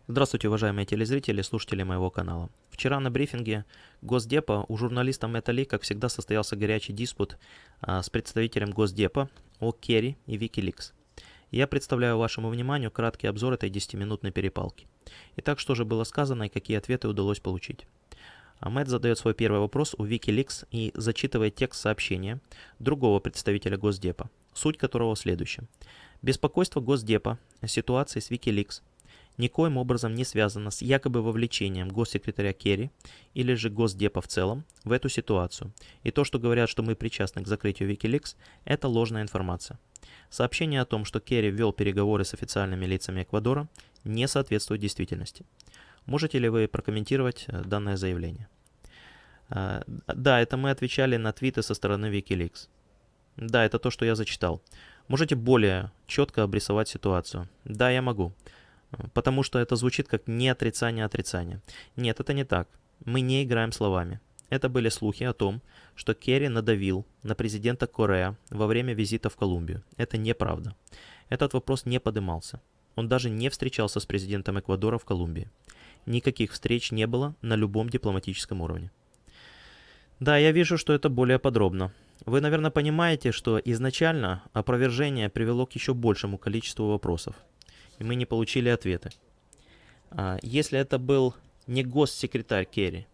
Здравствуйте, уважаемые телезрители и слушатели моего канала. Вчера на брифинге Госдепа у журналиста Мэтта Ли, как всегда, состоялся горячий диспут с представителем Госдепа о Керри и Викиликс. Я представляю вашему вниманию краткий обзор этой 10-минутной перепалки. Итак, что же было сказано и какие ответы удалось получить? Мэтт задает свой первый вопрос у Викиликс и зачитывает текст сообщения другого представителя Госдепа, суть которого в следующем. Беспокойство Госдепа о ситуации с Викиликс никоим образом не связано с якобы вовлечением госсекретаря Керри или же Госдепа в целом в эту ситуацию. И то, что говорят, что мы причастны к закрытию Викиликс, это ложная информация. Сообщение о том, что Керри вел переговоры с официальными лицами Эквадора, не соответствует действительности. Можете ли вы прокомментировать данное заявление? Да, это мы отвечали на твиты со стороны Викиликс. Да, это то, что я зачитал. Можете более четко обрисовать ситуацию? Да, я могу. Потому что это звучит как не отрицание отрицания. Нет, это не так. Мы не играем словами. Это были слухи о том, что Керри надавил на президента Корреа во время визита в Колумбию. Это неправда. Этот вопрос не подымался. Он даже не встречался с президентом Эквадора в Колумбии. Никаких встреч не было на любом дипломатическом уровне. Да, я вижу, что это более подробно. Вы, наверное, понимаете, что изначально опровержение привело к еще большему количеству вопросов. И мы не получили ответы. Если это был не госсекретарь Керри,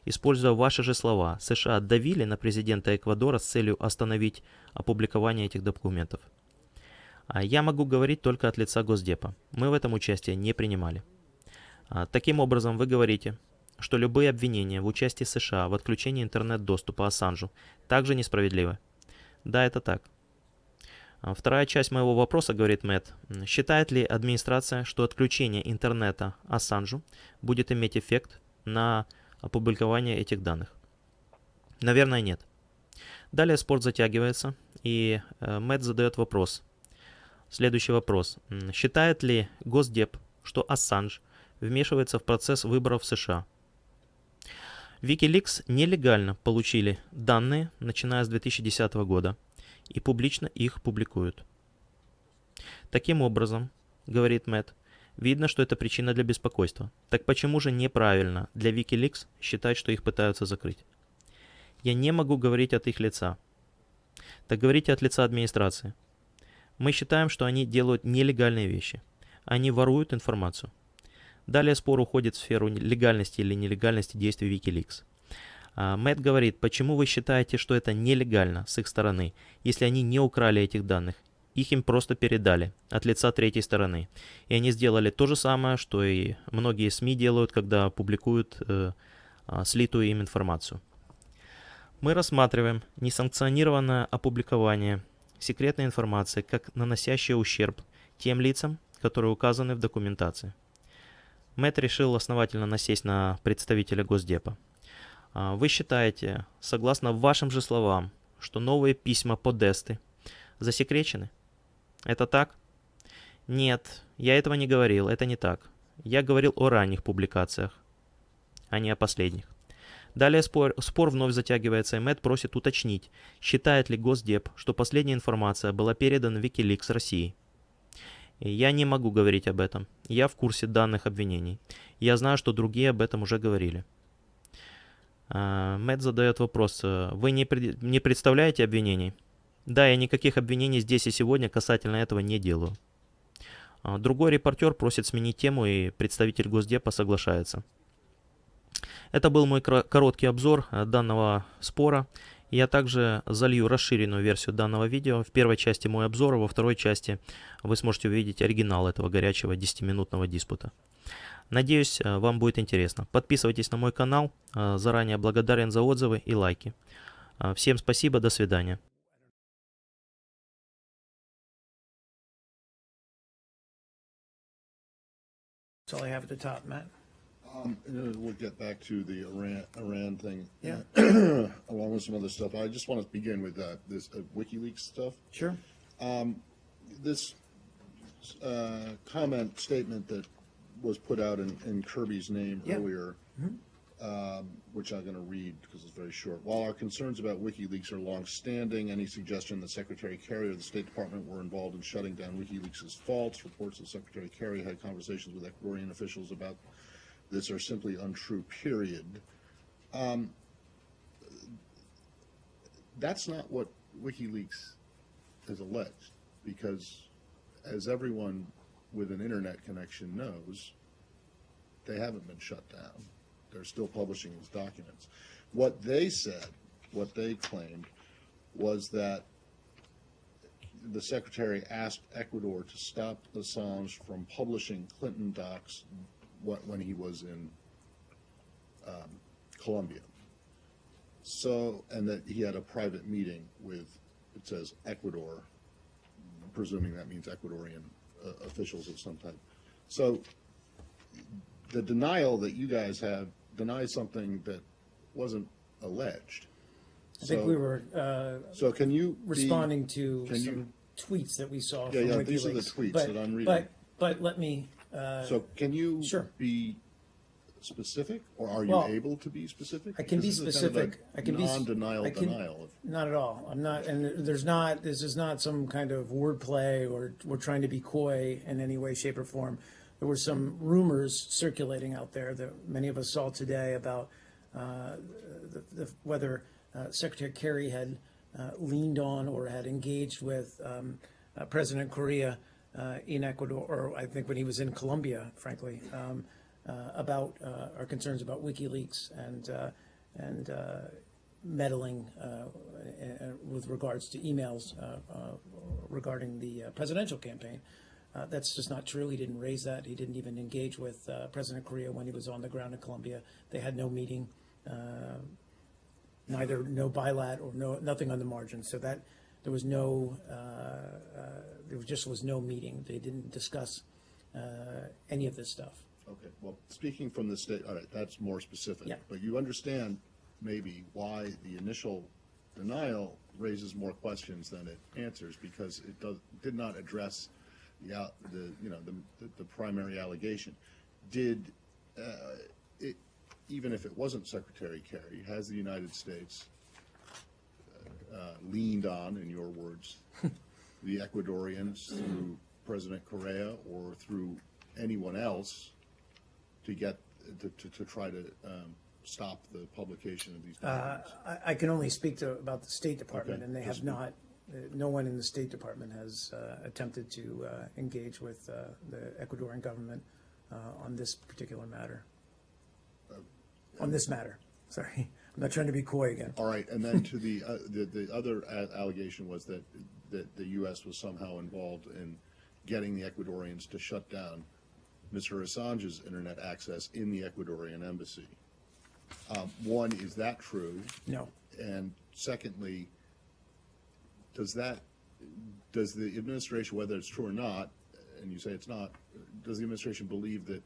используя ваши же слова, США давили на президента Эквадора с целью остановить опубликование этих документов. Я могу говорить только от лица Госдепа. Мы в этом участие не принимали. Таким образом, вы говорите, что любые обвинения в участии США в отключении интернет-доступа Ассанжу также несправедливы. Да, это так. Вторая часть моего вопроса, говорит Мэтт, считает ли администрация, что отключение интернета Ассанжу будет иметь эффект на опубликование этих данных? Наверное, нет. Далее спор затягивается, и Мэтт задает вопрос. Следующий вопрос. Считает ли Госдеп, что Ассанж вмешивается в процесс выборов в США? Викиликс нелегально получили данные, начиная с 2010 года, и публично их публикуют. Таким образом, говорит Мэтт, видно, что это причина для беспокойства. Так почему же неправильно для Викиликс считать, что их пытаются закрыть? Я не могу говорить от их лица. Так говорите от лица администрации. Мы считаем, что они делают нелегальные вещи. Они воруют информацию. Далее спор уходит в сферу легальности или нелегальности действий Викиликс. Мэтт говорит, почему вы считаете, что это нелегально с их стороны, если они не украли этих данных? Их им просто передали от лица третьей стороны. И они сделали то же самое, что и многие СМИ делают, когда публикуют слитую им информацию. Мы рассматриваем несанкционированное опубликование секретной информации как наносящее ущерб тем лицам, которые указаны в документации. Мэтт решил основательно насесть на представителя Госдепа. Вы считаете, согласно вашим же словам, что новые письма Подесты засекречены? Это так? Нет, я этого не говорил, это не так. Я говорил о ранних публикациях, а не о последних. Далее спор вновь затягивается, и Мэтт просит уточнить, считает ли Госдеп, что последняя информация была передана Викиликс России. И я не могу говорить об этом. Я в курсе данных обвинений. Я знаю, что другие об этом уже говорили. Мэтт задает вопрос. Вы не представляете обвинений? Да, я никаких обвинений здесь и сегодня касательно этого не делаю. Другой репортер просит сменить тему, и представитель Госдепа соглашается. Это был мой короткий обзор данного спора. Я также залью расширенную версию данного видео. В первой части мой обзор, а во второй части вы сможете увидеть оригинал этого горячего 10-минутного диспута. Надеюсь, вам будет интересно. Подписывайтесь на мой канал. Заранее благодарен за отзывы и лайки. Всем спасибо, до свидания. That's all I have at the top, Matt. We'll get back to the Iran thing. Yeah. Along with some other stuff. I just want to begin with this WikiLeaks stuff. Sure. This statement that was put out in Kirby's name earlier. which I'm going to read because it's very short. While our concerns about WikiLeaks are long-standing, any suggestion that Secretary Kerry or the State Department were involved in shutting down WikiLeaks is false. Reports that Secretary Kerry had conversations with Ecuadorian officials about this are simply untrue, period. That's not what WikiLeaks has alleged, because as everyone with an internet connection knows, they haven't been shut down. They're still publishing these documents. What they said, what they claimed, was that the Secretary asked Ecuador to stop Assange from publishing Clinton docs when he was in Colombia. So, and that he had a private meeting with, it says, Ecuador, presuming that means Ecuadorian officials of some type. So the denial that you guys have denies something that wasn't alleged. I think we were so can you responding to some tweets that we saw from WikiLeaks. These are the tweets that I'm reading. But let me... so can you be specific, or are you able to be specific? I can be specific. I can be non-denial denial. Not at all. I'm not, and there's not. This is not some kind of wordplay, or we're trying to be coy in any way, shape, or form. There were some rumors circulating out there that many of us saw today about whether Secretary Kerry had leaned on or had engaged with President Correa in Ecuador, or I think when he was in Colombia, frankly. About our concerns about WikiLeaks and meddling with regards to emails regarding the presidential campaign. That's just not true. He didn't raise that. He didn't even engage with President Correa when he was on the ground in Colombia. They had no meeting, no bilat or nothing on the margin. So that there was no, there just was no meeting. They didn't discuss any of this stuff. Okay, well, speaking from the state, all right, that's more specific. Yeah. But you understand maybe why the initial denial raises more questions than it answers, because it did not address the primary allegation. Did even if it wasn't Secretary Kerry, has the United States leaned on, in your words, the Ecuadorians through President Correa or through anyone else to get to try to stop the publication of these documents? I can only speak about the State Department, Okay. and they have not. No one in the State Department has attempted to engage with the Ecuadorian government on this particular matter. On this matter, sorry, I'm not trying to be coy again. All right, and then to the other allegation was that the U.S. was somehow involved in getting the Ecuadorians to shut down Mr. Assange's internet access in the Ecuadorian embassy. One, is that true? No. And secondly, does the administration, whether it's true or not, and you say it's not, does the administration believe that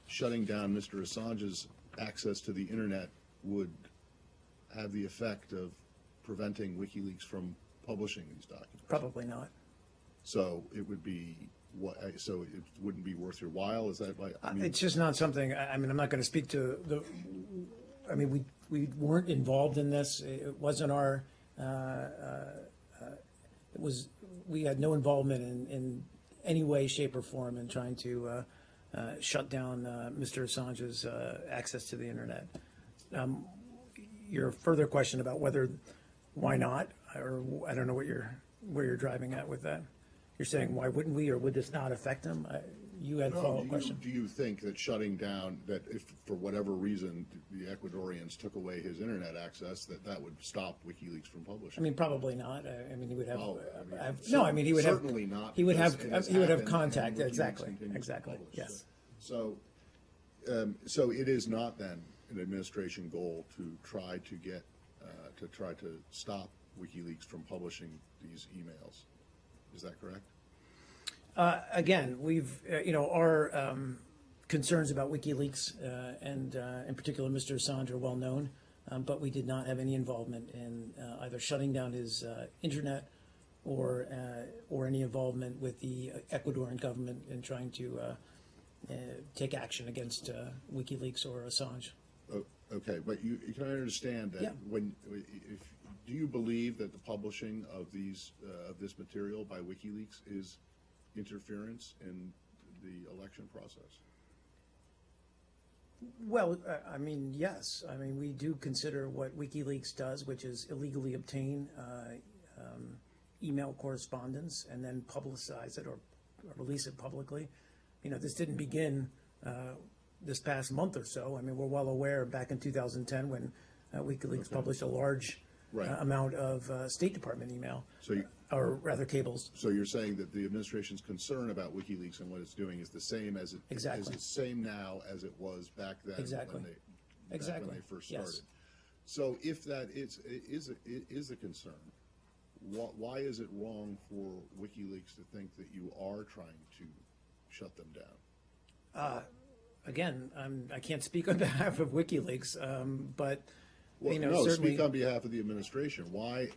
shutting down Mr. Assange's access to the internet would have the effect of preventing WikiLeaks from publishing these documents? Probably not. So it would be so it wouldn't be worth your while? Is that why? It's just not something. I mean, I'm not going to speak to the. I mean, we weren't involved in this. It wasn't our. It was. We had no involvement in any way, shape, or form in trying to shut down Mr. Assange's access to the internet. Your further question about why not, or I don't know where you're driving at with that. You're saying why wouldn't we, or would this not affect him? You had a follow-up question. Do you think that shutting down, that if for whatever reason the Ecuadorians took away his internet access, that would stop WikiLeaks from publishing? I mean, probably not. I mean, he would have. No, I mean, he would have. Certainly not. He would have contact. Exactly. Yes. So it is not then an administration goal to try to stop WikiLeaks from publishing these emails. Is that correct? Again, we've, our concerns about WikiLeaks and in particular Mr. Assange are well known, but we did not have any involvement in either shutting down his internet or any involvement with the Ecuadorian government in trying to take action against WikiLeaks or Assange. Okay, but can I understand that Yeah. do you believe that the publishing of this material by WikiLeaks is interference in the election process? Well, I mean, yes. I mean, we do consider what WikiLeaks does, which is illegally obtain email correspondence and then publicize it or release it publicly. You know, this didn't begin this past month or so. I mean, we're well aware back in 2010 when WikiLeaks published a large amount of State Department email, or rather cables. So you're saying that the administration's concern about WikiLeaks and what it's doing is the same as it Exactly. is the same now as it was back then Exactly. when they first started. Yes. So if that is a concern, why is it wrong for WikiLeaks to think that you are trying to shut them down? Again, I can't speak on behalf of WikiLeaks, but Well, you know, no, certainly. speak on behalf of the administration. Why,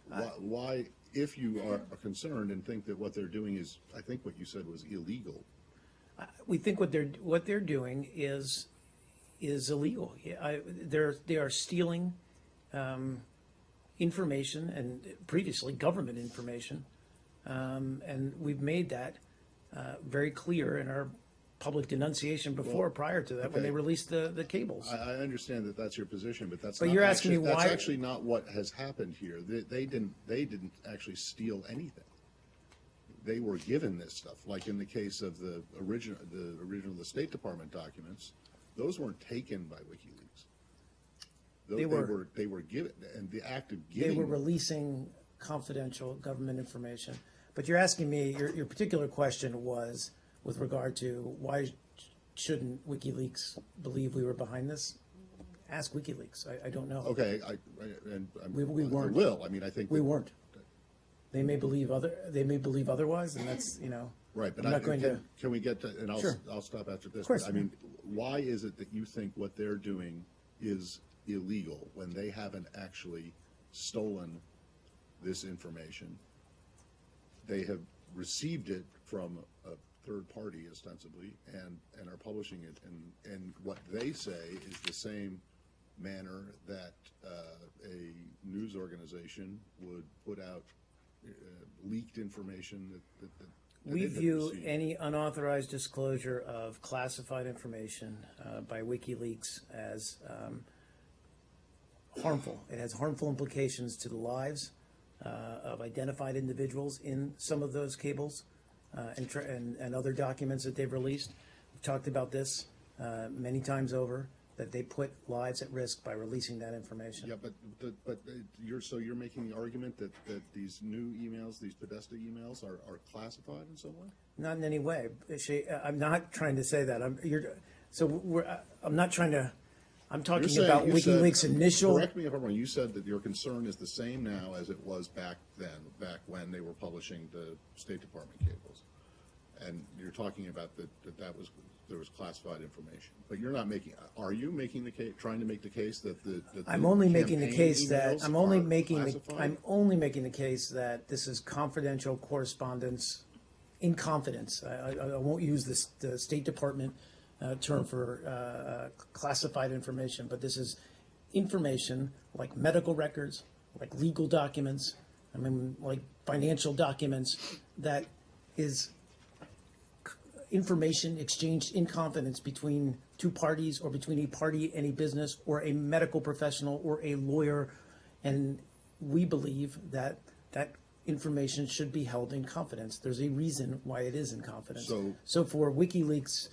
if you are concerned and think that what they're doing is, I think what you said was illegal. We think what they're doing is illegal. They are stealing information, and previously government information, and we've made that very clear in our public denunciation prior to that when they released the cables. I understand that that's your position, but that's But not you're asking me that's why- actually not what has happened here. They didn't actually steal anything. They were given this stuff, like in the case of the original State Department documents. Those weren't taken by WikiLeaks. They were given, and the act of giving. They were releasing confidential government information. But you're asking me, your particular question was with regard to why shouldn't WikiLeaks believe we were behind this? Ask WikiLeaks. I don't know. Okay, We weren't. I will. I mean, I think We weren't. They may believe otherwise, and that's, you know. Right, but I'm not going to. Can we get to, and Sure. I'll stop after this. Of course. But, I mean, why is it that you think what they're doing is illegal when they haven't actually stolen this information? They have received it from a third party ostensibly and are publishing it and what they say is the same manner that a news organization would put out leaked information that We it had view received. any unauthorized disclosure of classified information by WikiLeaks as harmful. It has harmful implications to the lives of identified individuals in some of those cables and other documents that they've released. We've talked about this many times over, that they put lives at risk by releasing that information. Yeah, but you're making the argument that these new emails, these Podesta emails, are classified in some way? Not in any way. I'm not trying to say that. I'm not trying to. I'm talking about WikiLeaks' initial. Correct me if I'm wrong. You said that your concern is the same now as it was back then, back when they were publishing the State Department cables, and you're talking about there was classified information. But you're not making. Are you making the case? Trying to make the case that I'm only making the campaign case that emails I'm only are making classified? I'm only making the case that this is confidential correspondence in confidence. I won't use the State Department term for classified information, but this is information like medical records, like legal documents, I mean, like financial documents, that is information exchanged in confidence between two parties or between a party and a business or a medical professional or a lawyer. And we believe that that information should be held in confidence. There's a reason why it is in confidence. So for WikiLeaks,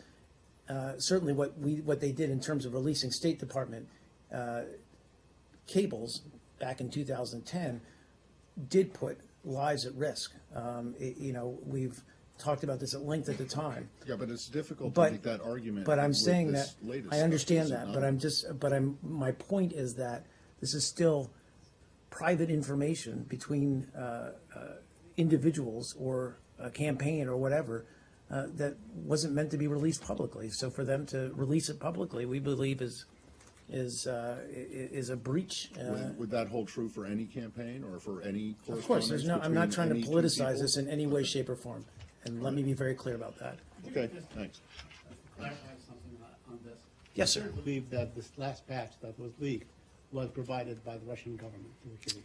certainly what they did in terms of releasing State Department cables back in 2010 did put lives at risk. We've talked about this at length at the time. Yeah, but it's difficult But- to make that argument. But I'm with saying this that, latest I stuff, understand is it that, not? my point is that this is still private information between individuals or a campaign or whatever that wasn't meant to be released publicly. So for them to release it publicly, we believe is a breach. Would that hold true for any campaign or for any Of course, correspondence? I'm not between trying to any two politicize people? this in any way, shape, or form. And let me be very clear about that. Okay, thanks. Clarify something on this. Yes, sir. I believe that this last batch that was leaked was provided by the Russian government to Wikileaks.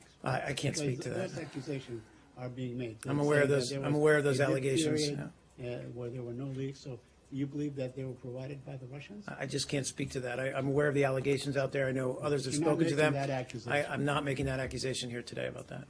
I can't speak to that. Those accusations are being made. I'm aware of those. I'm aware of those a dip allegations. period, where there were no leaks. So you believe that they were provided by the Russians? I just can't speak to that. I'm aware of the allegations out there. I know others have You're not spoken to making them. that accusation. I'm not making that accusation here today about that.